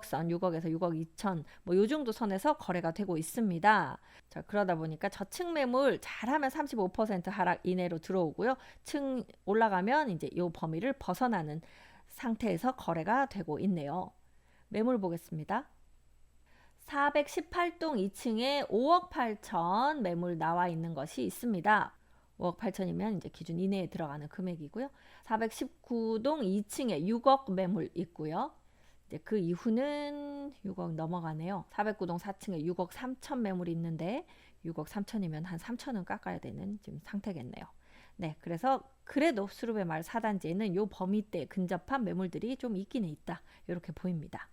선, 6억에서 6억 2천 뭐 요 정도 선에서 거래가 되고 있습니다. 자, 그러다 보니까 저층 매물 잘하면 35% 하락 이내로 들어오고요. 층 올라가면 이제 요 범위를 벗어나는 상태에서 거래가 되고 있네요. 매물 보겠습니다. 418동 2층에 5억 8천 매물 나와 있는 것이 있습니다. 5억 8천이면 이제 기준 이내에 들어가는 금액이고요. 419동 2층에 6억 매물 있고요. 이제 그 이후는 6억 넘어가네요. 409동 4층에 6억 3천 매물이 있는데 6억 3천이면 한 3천은 깎아야 되는 지금 상태겠네요. 네, 그래서 그래도 수르베 마을 4단지에는 요 범위대에 근접한 매물들이 좀 있기는 있다. 이렇게 보입니다.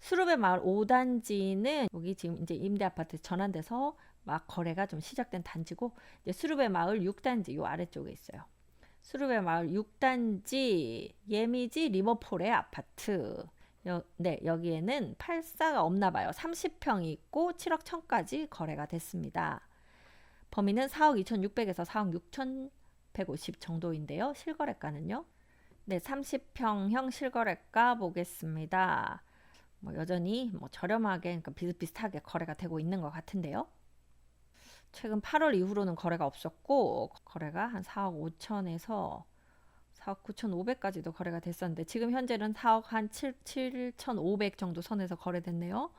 수르베 마을 5단지는 여기 지금 이제 임대 아파트 전환돼서 막 거래가 좀 시작된 단지고 이제 수르베 마을 6단지 요 아래쪽에 있어요. 수르베 마을 6단지 예미지 리버폴의 아파트. 네, 여기에는 84가 없나 봐요. 30평이 있고 7억 1천까지 거래가 됐습니다. 범위는 4억 2,600에서 4억 6,150 정도인데요. 실거래가는요. 네, 30평형 실거래가 보겠습니다. 뭐 여전히 뭐 저렴하게 그러니까 비슷비슷하게 거래가 되고 있는 것 같은데요. 최근 8월 이후로는 거래가 없었고 거래가 한 4억 5천에서 4억 9,500까지도 거래가 됐었는데 지금 현재는 4억 한 7,500 정도 선에서 거래됐네요.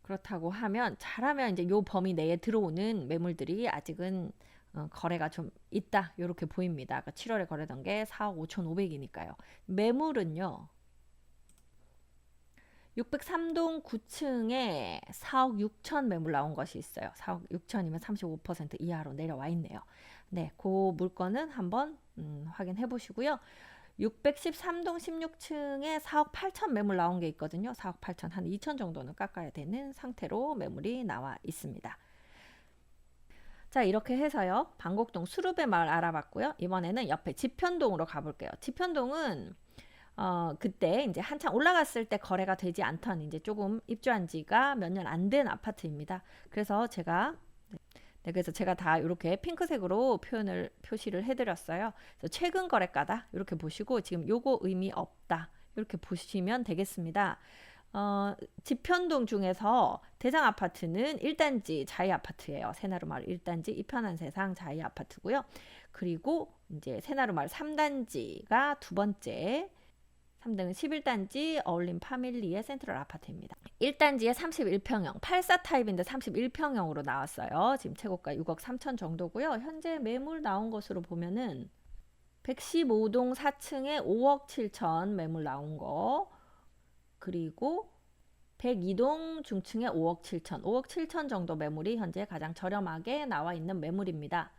그렇다고 하면 잘하면 이제 요 범위 내에 들어오는 매물들이 아직은 거래가 좀 있다 이렇게 보입니다. 그러니까 7월에 거래된 게 4억 5,500이니까요. 매물은요. 603동 9층에 4억 6천 매물 나온 것이 있어요. 4억 6천이면 35% 이하로 내려와 있네요. 네, 그 물건은 한번 확인해 보시고요. 613동 16층에 4억 8천 매물 나온 게 있거든요. 4억 8천 한 2천 정도는 깎아야 되는 상태로 매물이 나와 있습니다. 자, 이렇게 해서요. 방곡동 수룹의 마을 알아봤고요. 이번에는 옆에 지편동으로 가볼게요. 지편동은 그때 이제 한창 올라갔을 때 거래가 되지 않던 이제 조금 입주한 지가 몇 년 안 된 아파트입니다. 그래서 제가 그래서 제가 다 이렇게 핑크색으로 표시를 해드렸어요. 그래서 최근 거래가다 이렇게 보시고 지금 요거 의미 없다 이렇게 보시면 되겠습니다. 지편동 중에서 대장 아파트는 1단지 자이 아파트예요. 새나루마을 1단지 이편한 세상 자이 아파트고요. 그리고 이제 새나루마을 3단지가 두 번째 3등은 11단지 어울림 파밀리의 센트럴 아파트입니다. 1단지에 31평형, 84 타입인데 31평형으로 나왔어요. 지금 최고가 6억 3천 정도고요. 현재 매물 나온 것으로 보면은 115동 4층에 5억 7천 매물 나온 거, 그리고 102동 중층에 5억 7천, 5억 7천 정도 매물이 현재 가장 저렴하게 나와 있는 매물입니다.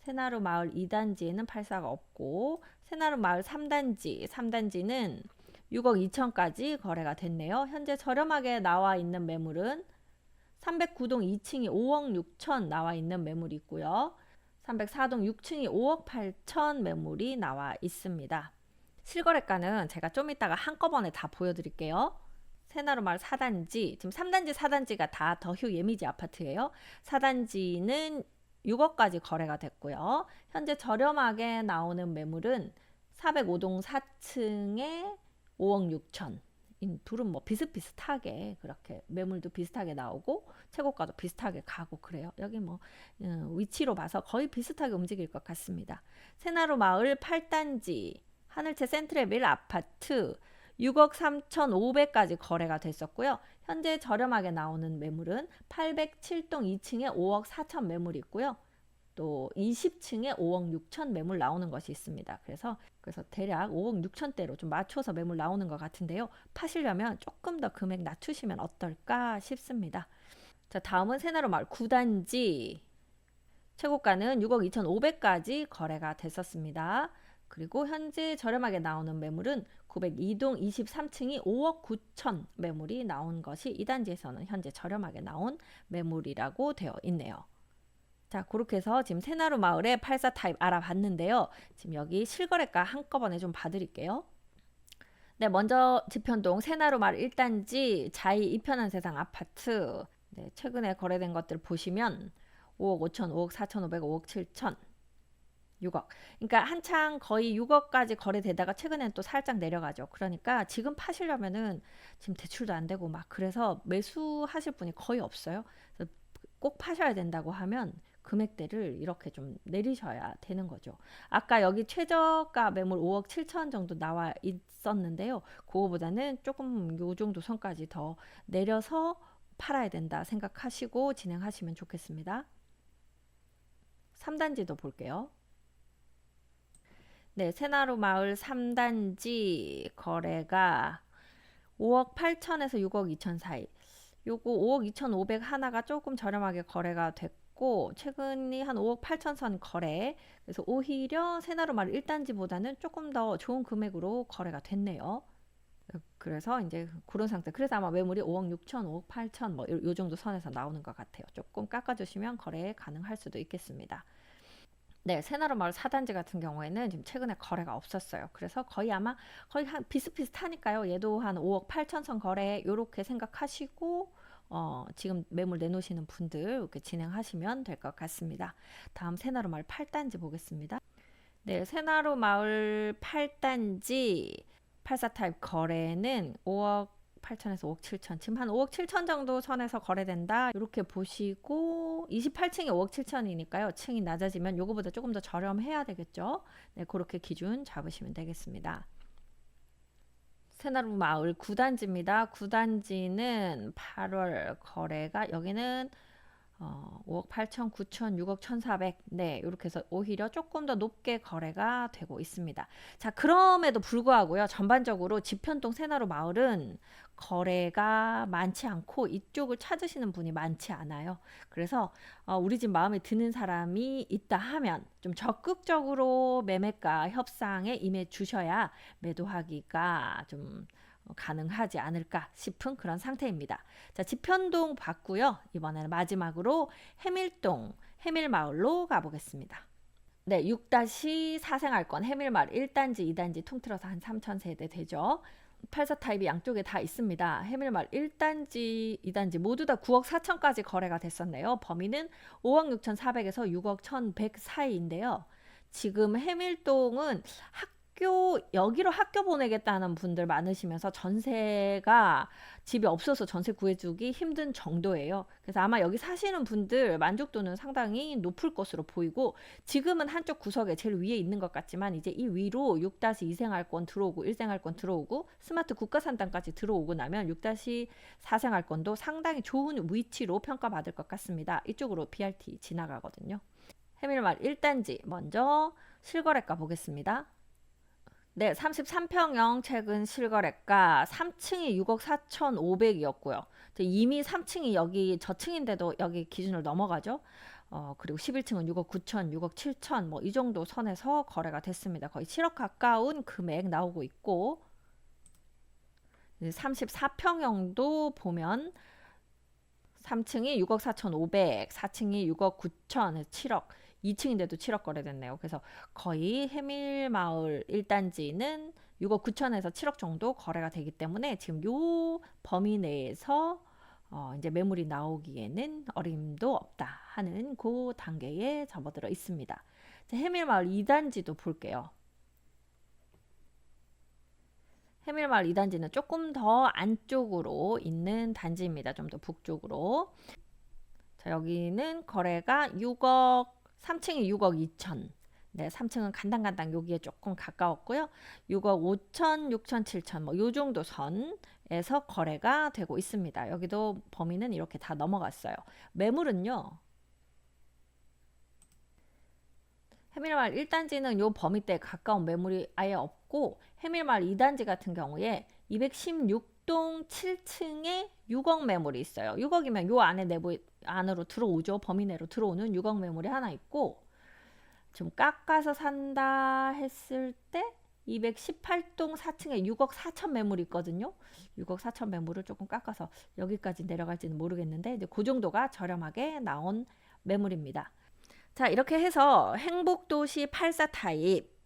새나루 마을 2단지에는 84가 없고 새나루 마을 3단지는 6억 2천까지 거래가 됐네요. 현재 저렴하게 나와 있는 매물은 309동 2층이 5억 6천 나와 있는 매물이 있고요. 304동 6층이 5억 8천 매물이 나와 있습니다. 실거래가는 제가 좀 이따가 한꺼번에 다 보여드릴게요. 새나루 마을 4단지, 지금 3단지 4단지가 다 더휴 예미지 아파트예요. 4단지는 6억까지 거래가 됐고요. 현재 저렴하게 나오는 매물은 405동 4층에 5억 6천. 이 둘은 뭐 비슷비슷하게 그렇게 매물도 비슷하게 나오고 최고가도 비슷하게 가고 그래요. 여기 뭐 위치로 봐서 거의 비슷하게 움직일 것 같습니다. 새나루 마을 8단지 하늘채 센트레빌 아파트 6억 3,500까지 거래가 됐었고요. 현재 저렴하게 나오는 매물은 807동 2층에 5억 4천 매물이 있고요. 또 20층에 5억 6천 매물 나오는 것이 있습니다. 그래서 대략 5억 6천대로 좀 맞춰서 매물 나오는 것 같은데요. 파시려면 조금 더 금액 낮추시면 어떨까 싶습니다. 자, 다음은 새나루 마을 9단지 최고가는 6억 2,500까지 거래가 됐었습니다. 그리고 현재 저렴하게 나오는 매물은 902동 23층이 5억 9천 매물이 나온 것이 이 단지에서는 현재 저렴하게 나온 매물이라고 되어 있네요. 자, 그렇게 해서 지금 새나루 마을의 84 타입 알아봤는데요. 지금 여기 실거래가 한꺼번에 좀 봐드릴게요. 네, 먼저 지편동 새나루 마을 1단지 자이 이편한 세상 아파트. 네, 최근에 거래된 것들 보시면 5억 5천, 5억 4,500, 5억 7천, 6억. 그러니까 한창 거의 6억까지 거래되다가 최근엔 또 살짝 내려가죠. 그러니까 지금 파시려면은 지금 대출도 안 되고 막 그래서 매수하실 분이 거의 없어요. 그래서 꼭 파셔야 된다고 하면 금액대를 이렇게 좀 내리셔야 되는 거죠. 아까 여기 최저가 매물 5억 7천 정도 나와 있었는데요. 그거보다는 조금 요 정도 선까지 더 내려서 팔아야 된다 생각하시고 진행하시면 좋겠습니다. 3단지도 볼게요. 네, 새나루 마을 3단지 거래가 5억 8천에서 6억 2천 사이. 요거 5억 2,500 하나가 조금 저렴하게 거래가 됐고 최근이 한 5억 8천 선 거래. 그래서 오히려 새나루 마을 1단지보다는 조금 더 좋은 금액으로 거래가 됐네요. 그래서 이제 그런 상태. 그래서 아마 매물이 5억 6천, 5억 8천 뭐 요 정도 선에서 나오는 것 같아요. 조금 깎아주시면 거래 가능할 수도 있겠습니다. 네, 새나루 마을 4단지 같은 경우에는 지금 최근에 거래가 없었어요. 그래서 거의 아마 거의 한 비슷비슷하니까요. 얘도 한 5억 8천 선 거래 요렇게 생각하시고 지금 매물 내놓으시는 분들 이렇게 진행하시면 될 것 같습니다. 다음 새나루 마을 8단지 보겠습니다. 네, 새나루 마을 8단지 84 타입 거래는 5억 8천에서 5억 7천. 지금 한 5억 7천 정도 선에서 거래된다. 이렇게 보시고 28층이 5억 7천이니까요. 층이 낮아지면 요거보다 조금 더 저렴해야 되겠죠. 네, 그렇게 기준 잡으시면 되겠습니다. 새나루 마을 9단지입니다. 9단지는 8월 거래가 여기는 5억 8천, 9천, 6억 1,400. 네, 이렇게 해서 오히려 조금 더 높게 거래가 되고 있습니다. 자, 그럼에도 불구하고요. 전반적으로 지편동 새나루 마을은 거래가 많지 않고 이쪽을 찾으시는 분이 많지 않아요. 그래서 우리 집 마음에 드는 사람이 있다 하면 좀 적극적으로 매매가 협상에 임해 주셔야 매도하기가 좀 가능하지 않을까 싶은 그런 상태입니다. 자, 지편동 봤고요. 이번에는 마지막으로 해밀동, 해밀마을로 가보겠습니다. 네, 6-4 생활권 해밀마을 1단지, 2단지 통틀어서 한 3,000세대 되죠. 84 타입이 양쪽에 다 있습니다. 해밀마을 1단지, 2단지 모두 다 9억 4천까지 거래가 됐었네요. 범위는 5억 6,400에서 6억 1,100 사이인데요. 지금 해밀동은 여기로 학교 보내겠다는 분들 많으시면서 전세가 집이 없어서 전세 구해주기 힘든 정도예요. 그래서 아마 여기 사시는 분들 만족도는 상당히 높을 것으로 보이고 지금은 한쪽 구석에 제일 위에 있는 것 같지만 이제 이 위로 6-2 생활권 들어오고 1생활권 들어오고 스마트 국가산단까지 들어오고 나면 6-4 생활권도 상당히 좋은 위치로 평가받을 것 같습니다. 이쪽으로 BRT 지나가거든요. 해밀마을 1단지 먼저 실거래가 보겠습니다. 네, 33평형 최근 실거래가 3층이 6억 4,500이었고요. 이미 3층이 여기 저층인데도 여기 기준을 넘어가죠. 그리고 11층은 6억 9천, 6억 7천 뭐 이 정도 선에서 거래가 됐습니다. 거의 7억 가까운 금액 나오고 있고 34평형도 보면 3층이 6억 4,500, 4층이 6억 9천, 7억 2층인데도 7억 거래됐네요. 그래서 거의 해밀마을 1단지는 6억 9천에서 7억 정도 거래가 되기 때문에 지금 요 범위 내에서 이제 매물이 나오기에는 어림도 없다 하는 그 단계에 접어들어 있습니다. 자, 해밀마을 2단지도 볼게요. 해밀마을 2단지는 조금 더 안쪽으로 있는 단지입니다. 좀 더 북쪽으로. 자, 여기는 거래가 3층이 6억 2천. 네, 3층은 간당간당 여기에 조금 가까웠고요. 6억 5천, 6천, 7천 뭐 요 정도 선에서 거래가 되고 있습니다. 여기도 범위는 이렇게 다 넘어갔어요. 매물은요. 해밀마을 1단지는 요 범위대에 가까운 매물이 아예 없고 해밀마을 2단지 같은 경우에 216동 7층에 6억 매물이 있어요. 6억이면 요 안에 내부 안으로 들어오죠. 범위 내로 들어오는 6억 매물이 하나 있고 좀 깎아서 산다 했을 때 218동 4층에 6억 4천 매물이 있거든요. 6억 4천 매물을 조금 깎아서 여기까지 내려갈지는 모르겠는데 이제 그 정도가 저렴하게 나온 매물입니다. 자, 이렇게 해서 행복도시 84 타입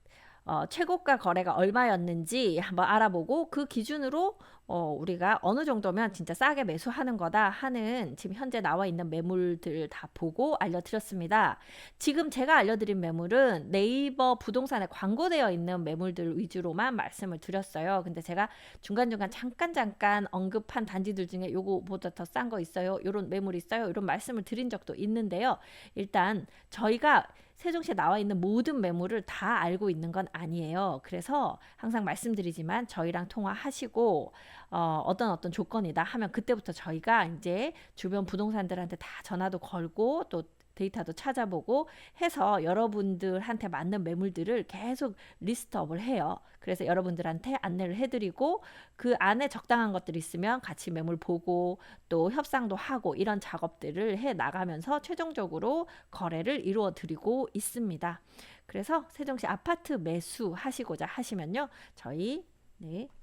최고가 거래가 얼마였는지 한번 알아보고 그 기준으로 우리가 어느 정도면 진짜 싸게 매수하는 거다 하는 지금 현재 나와 있는 매물들 다 보고 알려드렸습니다. 지금 제가 알려드린 매물은 네이버 부동산에 광고되어 있는 매물들 위주로만 말씀을 드렸어요. 근데 제가 중간중간 잠깐 언급한 단지들 중에 요거보다 더 싼 거 있어요. 요런 매물 있어요. 이런 말씀을 드린 적도 있는데요. 일단 저희가 세종시에 나와 있는 모든 매물을 다 알고 있는 건 아니에요. 그래서 항상 말씀드리지만 저희랑 통화하시고 어떤 조건이다 하면 그때부터 저희가 이제 주변 부동산들한테 다 전화도 걸고 또 데이터도 찾아보고 해서 여러분들한테 맞는 매물들을 계속 리스트업을 해요. 그래서 여러분들한테 안내를 해드리고 그 안에 적당한 것들이 있으면 같이 매물 보고 또 협상도 하고 이런 작업들을 해 나가면서 최종적으로 거래를 이루어 드리고 있습니다. 그래서 세종시 아파트 매수하시고자 하시면요. 저희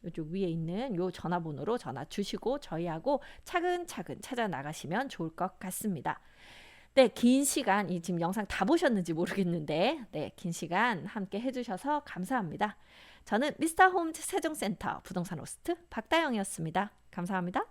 이쪽 위에 있는 요 전화번호로 전화 주시고 저희하고 차근차근 찾아 나가시면 좋을 것 같습니다. 네, 긴 시간, 지금 영상 다 보셨는지 모르겠는데, 네, 긴 시간 함께 해주셔서 감사합니다. 저는 미스터홈즈 세종센터 부동산 호스트 박다영이었습니다. 감사합니다.